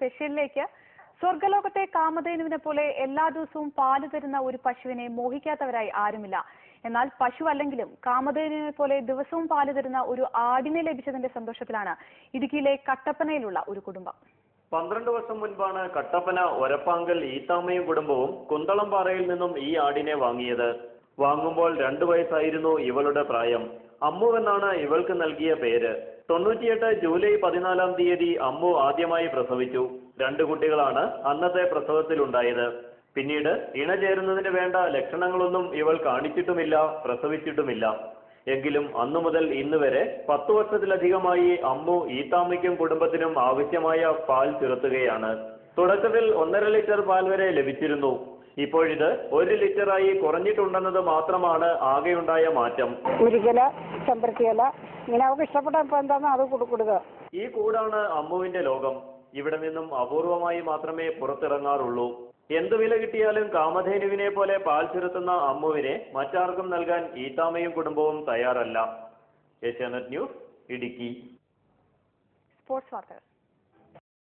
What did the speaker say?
സ്പെഷ്യലിലേക്ക് സ്വർഗ്ഗലോകത്തെ കാമധേനുവിനെ പോലെ എല്ലാ ദിവസവും പാല് തരുന്ന ഒരു പശുവിനെ മോഹിക്കാത്തവരായി ആരുമില്ല. എന്നാൽ പശു അല്ലെങ്കിലും കാമധേനുവിനെ പോലെ ദിവസവും പാല് തരുന്ന ഒരു ആടിനെ ലഭിച്ചതിന്റെ സന്തോഷത്തിലാണ് ഇടുക്കിയിലെ കട്ടപ്പനയിലുള്ള ഒരു കുടുംബം. 12 വർഷം മുൻപാണ് കട്ടപ്പന ഒരപ്പാങ്കൽ ഈത്താമ്മയും കുടുംബവും കുന്തളംപാറയിൽ നിന്നും ഈ ആടിനെ വാങ്ങിയത്. വാങ്ങുമ്പോൾ 2 വയസ്സായിരുന്നു ഇവളുടെ പ്രായം. അമ്മു എന്നാണ് ഇവൾക്ക് നൽകിയ പേര്. 98 ജൂലൈ 14-ാം തീയതി അമ്മു ആദ്യമായി പ്രസവിച്ചു. 2 കുട്ടികളാണ് അന്നത്തെ പ്രസവത്തിലുണ്ടായത്. പിന്നീട് ഇണചേരുന്നതിന് വേണ്ട ലക്ഷണങ്ങളൊന്നും ഇവൾ കാണിച്ചിട്ടുമില്ല, പ്രസവിച്ചിട്ടുമില്ല. എങ്കിലും അന്നു മുതൽ ഇന്ന് വരെ 10 വർഷത്തിലധികമായി അമ്മു ഈത്താമ്മയ്ക്കും കുടുംബത്തിനും ആവശ്യമായ പാൽ ചുരത്തുകയാണ്. തുടക്കത്തിൽ 1.5 ലിറ്റർ പാൽ വരെ ലഭിച്ചിരുന്നു. ഇപ്പോഴിത് 1 ലിറ്ററായി കുറഞ്ഞിട്ടുണ്ടെന്നത് മാത്രമാണ് ആകെയുണ്ടായ മാറ്റം. ഇങ്ങനെ അവർക്ക് ഇഷ്ടപ്പെട്ട എന്താണോ അത് കൊടുക്കുക. ഈ കൂടാണ് അമ്മുവിന്റെ ലോകം. ഇവിടെ നിന്നും അപൂർവമായി മാത്രമേ പുറത്തിറങ്ങാറുള്ളൂ. എന്തു വില കിട്ടിയാലും കാമധേനുവിനെ പോലെ പാൽ ചുരത്തുന്ന അമ്മുവിനെ മറ്റാർക്കും നൽകാൻ ഈത്താമ്മയും കുടുംബവും തയ്യാറല്ല. ഏഷ്യാനെറ്റ് ന്യൂസ്, ഇടുക്കി. സ്പോർട്സ് വാർത്തകൾ.